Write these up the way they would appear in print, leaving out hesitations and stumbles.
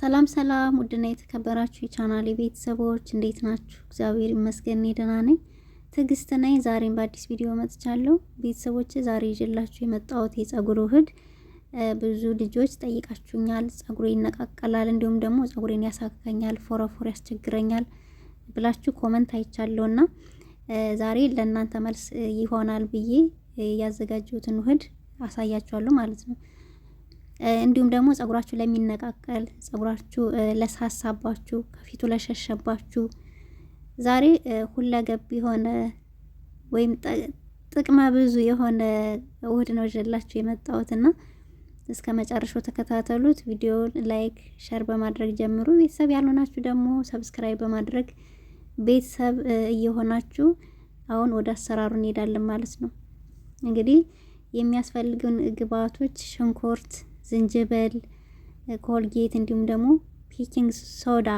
ሰላም ሰላም ውድና የተከበራችሁ የቻናሌ ቤተሰቦች እንዴት ናችሁ? እግዚአብሔር ይመስገን ደህና ነኝ። ትዕግስት ነኝ። ዛሬም በአዲስ ቪዲዮ መጥቻለሁ። ቤተሰቦች ዛሬ ይዤላችሁ የመጣሁት የጸጉር ውህድ ብዙ ልጆች ጠይቃችሁኛል። ጸጉሬ ይነቃቀላል፣ እንዲሁም ደግሞ ጸጉሬን ያሳካኛል፣ ፎረፎር ያስቸግረኛል ብላችሁ ኮመንት አይቻለሁና ዛሬ ለእናንተ መልስ ይሆናል ብዬ ያዘጋጀሁትን ውህድ አሳያችኋለሁ ማለት ነው። እንዲሁም ደግሞ ጸጉራችሁ ለሚነቃቀል፣ ጸጉራችሁ ለሳሳባችሁ፣ ከፊቱ ለሸሸባችሁ ዛሬ ሁለገብ የሆነ ወይም ጥቅመ ብዙ የሆነ ውህድ ነው ይዤላችሁ የመጣሁትና እስከ መጨረሻው ተከታተሉት። ቪዲዮውን ላይክ፣ ሼር በማድረግ ጀምሩ። ቤተሰብ ያልሆናችሁ ደግሞ ሰብስክራይብ በማድረግ ቤተሰብ እየሆናችሁ አሁን ወደ አሰራሩ እንሄዳለን ማለት ነው። እንግዲህ የሚያስፈልጉን ግብአቶች ሽንኩርት፣ ዝንጅብል፣ ኮልጌት እንዲሁም ደግሞ ቤኪንግ ሶዳ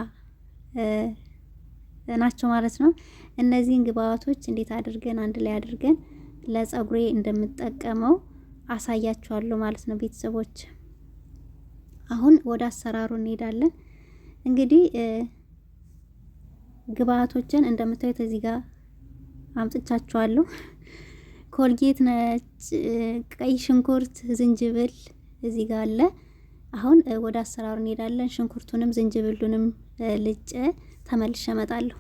ናቸው ማለት ነው። እነዚህን ግብአቶች እንዴት አድርገን አንድ ላይ አድርገን ለጸጉሬ እንደምጠቀመው አሳያችኋለሁ ማለት ነው። ቤተሰቦች አሁን ወደ አሰራሩ እንሄዳለን። እንግዲህ ግብአቶችን እንደምታዩት እዚህ ጋር አምጥቻችኋለሁ። ኮልጌት፣ ነጭ ቀይ ሽንኩርት፣ ዝንጅብል እዚህ ጋር አለ። አሁን ወደ አሰራሩ እንሄዳለን። ሽንኩርቱንም ዝንጅብሉንም ልጬ ተመልሼ እመጣለሁ።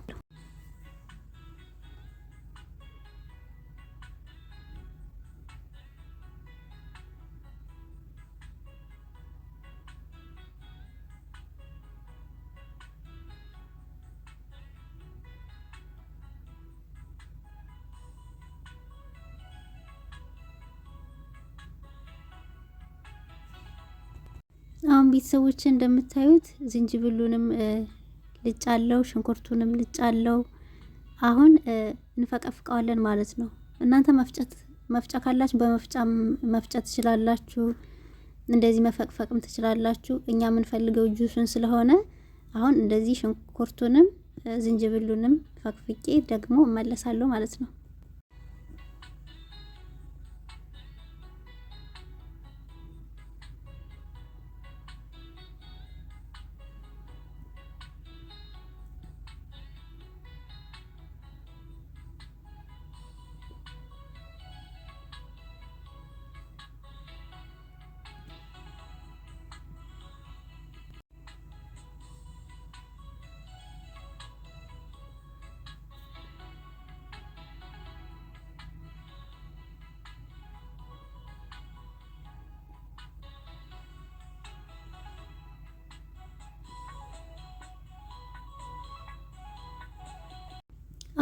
አሁን ቤተሰቦች እንደምታዩት ዝንጅብሉንም ልጫለው፣ ሽንኩርቱንም ልጫለው። አሁን እንፈቀፍቀዋለን ማለት ነው። እናንተ መፍጫ ካላችሁ በመፍጫ መፍጨት ትችላላችሁ። እንደዚህ መፈቅፈቅም ትችላላችሁ። እኛ የምንፈልገው ጁሱን ስለሆነ አሁን እንደዚህ ሽንኩርቱንም ዝንጅብሉንም ፈቅፍቄ ደግሞ እመለሳለሁ ማለት ነው።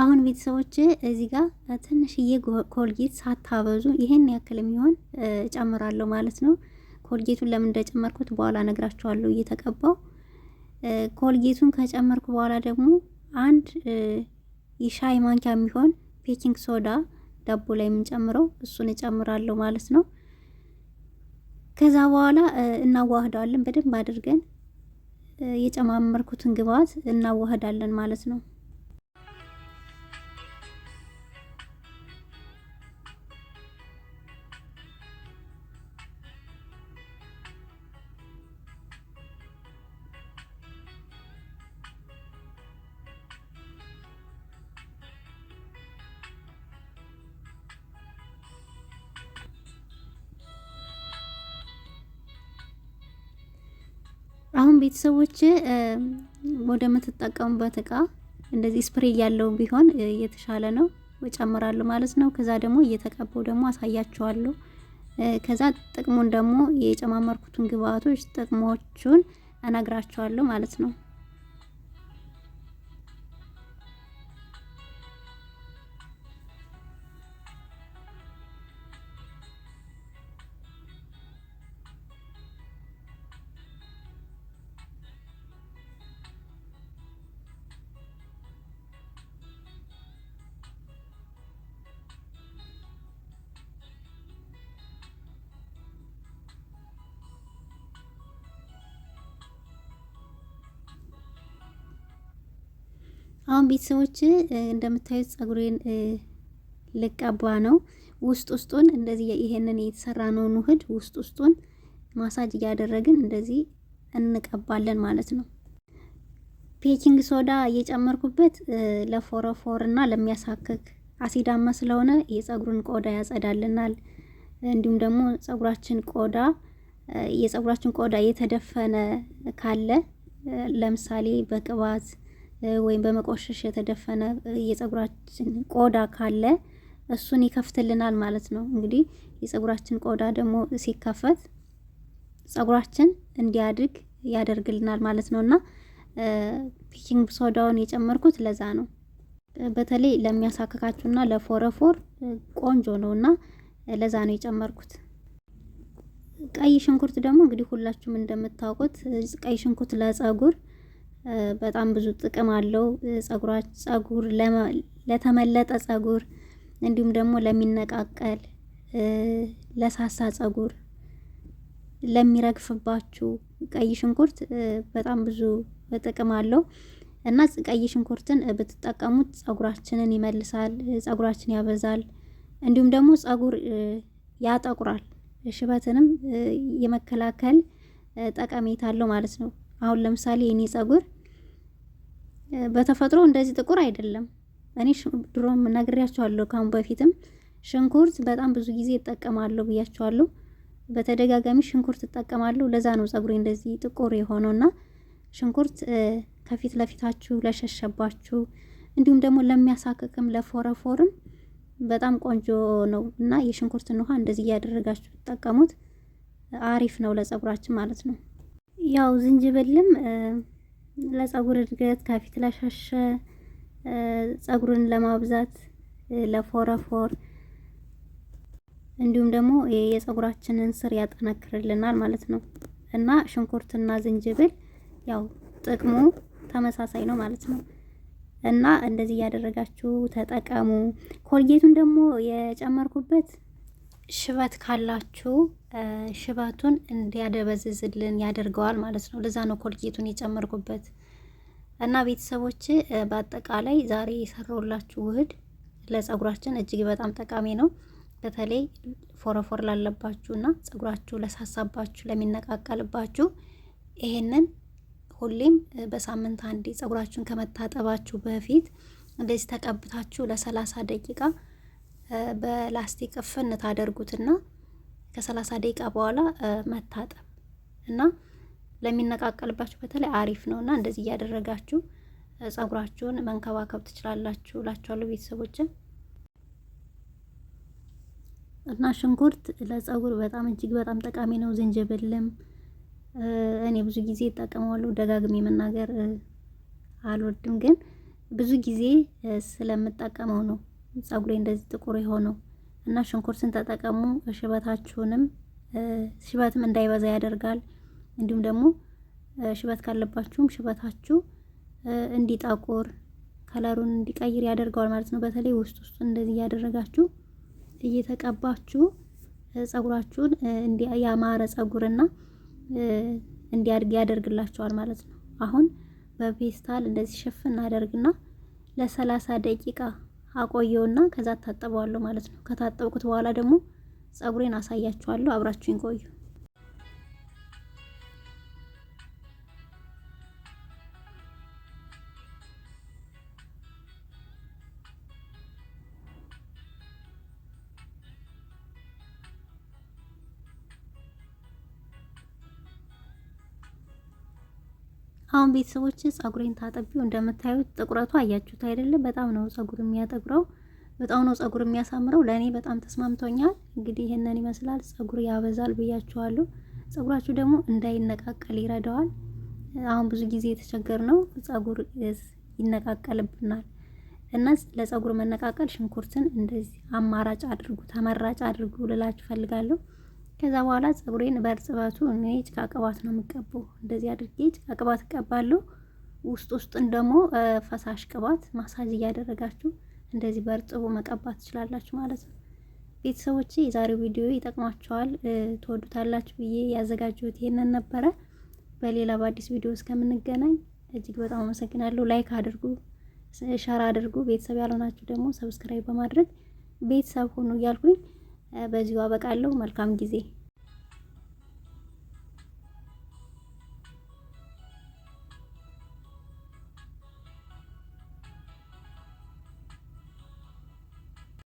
አሁን ቤተሰቦች እዚህ ጋር ትንሽዬ ኮልጌት ሳታበዙ ይሄን ያክል የሚሆን ጨምራለሁ ማለት ነው። ኮልጌቱን ለምን እንደጨመርኩት በኋላ ነግራችኋለሁ እየተቀባው። ኮልጌቱን ከጨመርኩ በኋላ ደግሞ አንድ የሻይ ማንኪያ የሚሆን ቤኪንግ ሶዳ ዳቦ ላይ የምንጨምረው እሱን እጨምራለሁ ማለት ነው። ከዛ በኋላ እናዋህዳለን በደንብ አድርገን የጨማመርኩትን ግብአት እናዋህዳለን ማለት ነው። አሁን ቤተሰቦች ወደ ምትጠቀሙበት እቃ እንደዚህ ስፕሬይ ያለው ቢሆን የተሻለ ነው እጨምራለሁ ማለት ነው። ከዛ ደግሞ እየተቀባው ደግሞ አሳያችኋለሁ። ከዛ ጥቅሙን ደግሞ የጨማመርኩትን ግብአቶች ጥቅሞቹን እነግራችኋለሁ ማለት ነው። አሁን ቤተሰቦች እንደምታዩት ጸጉሬን ልቀባ ነው። ውስጡን እንደዚህ ይሄንን የተሰራ ነው ውህድ ውስጡን ማሳጅ እያደረግን እንደዚህ እንቀባለን ማለት ነው። ቤኪንግ ሶዳ እየጨመርኩበት ለፎረፎር እና ለሚያሳክክ አሲዳማ ስለሆነ የጸጉርን ቆዳ ያጸዳልናል። እንዲሁም ደግሞ የጸጉራችን ቆዳ የተደፈነ ካለ ለምሳሌ በቅባት ወይም በመቆሸሽ የተደፈነ የጸጉራችን ቆዳ ካለ እሱን ይከፍትልናል ማለት ነው። እንግዲህ የጸጉራችን ቆዳ ደግሞ ሲከፈት ጸጉራችን እንዲያድግ ያደርግልናል ማለት ነውና ቤኪንግ ሶዳውን የጨመርኩት ለዛ ነው። በተለይ ለሚያሳክካችሁና ለፎረፎር ቆንጆ ነውና ለዛ ነው የጨመርኩት። ቀይ ሽንኩርት ደግሞ እንግዲህ ሁላችሁም እንደምታውቁት ቀይ ሽንኩርት ለጸጉር በጣም ብዙ ጥቅም አለው። ጸጉር ለተመለጠ ጸጉር እንዲሁም ደግሞ ለሚነቃቀል ለሳሳ ጸጉር ለሚረግፍባችሁ ቀይ ሽንኩርት በጣም ብዙ ጥቅም አለው እና ቀይ ሽንኩርትን ብትጠቀሙት ጸጉራችንን ይመልሳል፣ ጸጉራችን ያበዛል፣ እንዲሁም ደግሞ ጸጉር ያጠቁራል። ሽበትንም የመከላከል ጠቀሜታ አለው ማለት ነው። አሁን ለምሳሌ የኔ ጸጉር በተፈጥሮ እንደዚህ ጥቁር አይደለም። እኔ ድሮም ነግሬያቸዋለሁ፣ ካሁን በፊትም ሽንኩርት በጣም ብዙ ጊዜ እጠቀማለሁ ብያቸዋለሁ። በተደጋጋሚ ሽንኩርት እጠቀማለሁ። ለዛ ነው ጸጉሬ እንደዚህ ጥቁር የሆነውና ሽንኩርት ከፊት ለፊታችሁ ለሸሸባችሁ እንዲሁም ደግሞ ለሚያሳክክም ለፎረፎርም በጣም ቆንጆ ነው እና የሽንኩርትን ውሃ እንደዚህ እያደረጋችሁ ተጠቀሙት። አሪፍ ነው ለጸጉራችን ማለት ነው። ያው ዝንጅብልም ለጸጉር እድገት ከፊት ለሸሸ ጸጉርን ለማብዛት ለፎረፎር እንዲሁም ደግሞ የጸጉራችንን ስር ያጠነክርልናል ማለት ነው እና ሽንኩርትና ዝንጅብል ያው ጥቅሙ ተመሳሳይ ነው ማለት ነው እና እንደዚህ እያደረጋችሁ ተጠቀሙ። ኮልጌቱን ደግሞ የጨመርኩበት ሽበት ካላችሁ ሽበቱን እንዲያደበዝዝልን ያደርገዋል ማለት ነው። ለዛ ነው ኮልጌቱን የጨመርኩበት እና ቤተሰቦች በአጠቃላይ ዛሬ የሰራሁላችሁ ውህድ ለጸጉራችን እጅግ በጣም ጠቃሚ ነው። በተለይ ፎረፎር ላለባችሁና ጸጉራችሁ ለሳሳባችሁ ለሚነቃቀልባችሁ ይሄንን ሁሌም በሳምንት አንዴ ጸጉራችሁን ከመታጠባችሁ በፊት እንደዚህ ተቀብታችሁ ለ30 ደቂቃ በላስቲክ እፍን ታደርጉትና ከ30 ደቂቃ በኋላ መታጠብ እና ለሚነቃቀልባችሁ በተለይ አሪፍ ነውና እንደዚህ እያደረጋችሁ ጸጉራችሁን መንከባከብ ትችላላችሁ እላችኋለሁ ቤተሰቦችን። እና ሽንኩርት ለጸጉር በጣም እጅግ በጣም ጠቃሚ ነው። ዝንጅብልም እኔ ብዙ ጊዜ እጠቀማለሁ። ደጋግሜ መናገር አልወድም፣ ግን ብዙ ጊዜ ስለምጠቀመው ነው ጸጉሬ እንደዚህ ጥቁር የሆነው እና ሽንኩርትን ተጠቀሙ። ሽበትም እንዳይበዛ ያደርጋል። እንዲሁም ደግሞ ሽበት ካለባችሁም ሽበታችሁ እንዲጠቁር ከለሩን እንዲቀይር ያደርገዋል ማለት ነው። በተለይ ውስጥ እንደዚህ ያደረጋችሁ እየተቀባችሁ ጸጉራችሁን ያማረ ጸጉርና እንዲያድግ ያደርግላችኋል ማለት ነው። አሁን በፔስታል እንደዚህ ሽፍን አደርግና ለ30 ደቂቃ አቆየውና ከዛ ታጠበዋለሁ ማለት ነው። ከታጠብኩት በኋላ ደግሞ ጸጉሬን አሳያችኋለሁ። አብራችሁኝ ቆዩ። አሁን ቤተሰቦች ጸጉሬን ታጠቢው እንደምታዩት ጥቁረቱ አያችሁት አይደለ? በጣም ነው ጸጉር የሚያጠግረው፣ በጣም ነው ጸጉር የሚያሳምረው። ለኔ በጣም ተስማምቶኛል። እንግዲህ ይሄንን ይመስላል። ጸጉር ያበዛል ብያችኋለሁ። ጸጉራችሁ ደግሞ እንዳይነቃቀል ይረዳዋል። አሁን ብዙ ጊዜ የተቸገርነው ጸጉር ይነቃቀልብናል እና ለጸጉር መነቃቀል ሽንኩርትን እንደዚህ አማራጭ አድርጉ፣ ተመራጭ አድርጉ ልላችሁ ፈልጋለሁ። ከዛ በኋላ ጸጉሬን በእርጥበቱ እኔ ጭቃ ቅባት ነው የምቀባው። እንደዚህ አድርጌ ጭቃ ቅባት እቀባለሁ። ውስጡን ደግሞ ፈሳሽ ቅባት ማሳጅ እያደረጋችሁ እንደዚህ በእርጥቡ መቀባት ትችላላችሁ ማለት ነው። ቤተሰቦቼ የዛሬው ቪዲዮ ይጠቅማችኋል፣ ትወዱታላችሁ ብዬ ያዘጋጀሁት ይሄንን ነበረ። በሌላ በአዲስ ቪዲዮ እስከምንገናኝ እጅግ በጣም አመሰግናለሁ። ላይክ አድርጉ፣ ሸር አድርጉ። ቤተሰብ ያልሆናችሁ ደግሞ ሰብስክራይብ በማድረግ ቤተሰብ ሁኑ እያልኩኝ በዚሁ አበቃለሁ። መልካም ጊዜ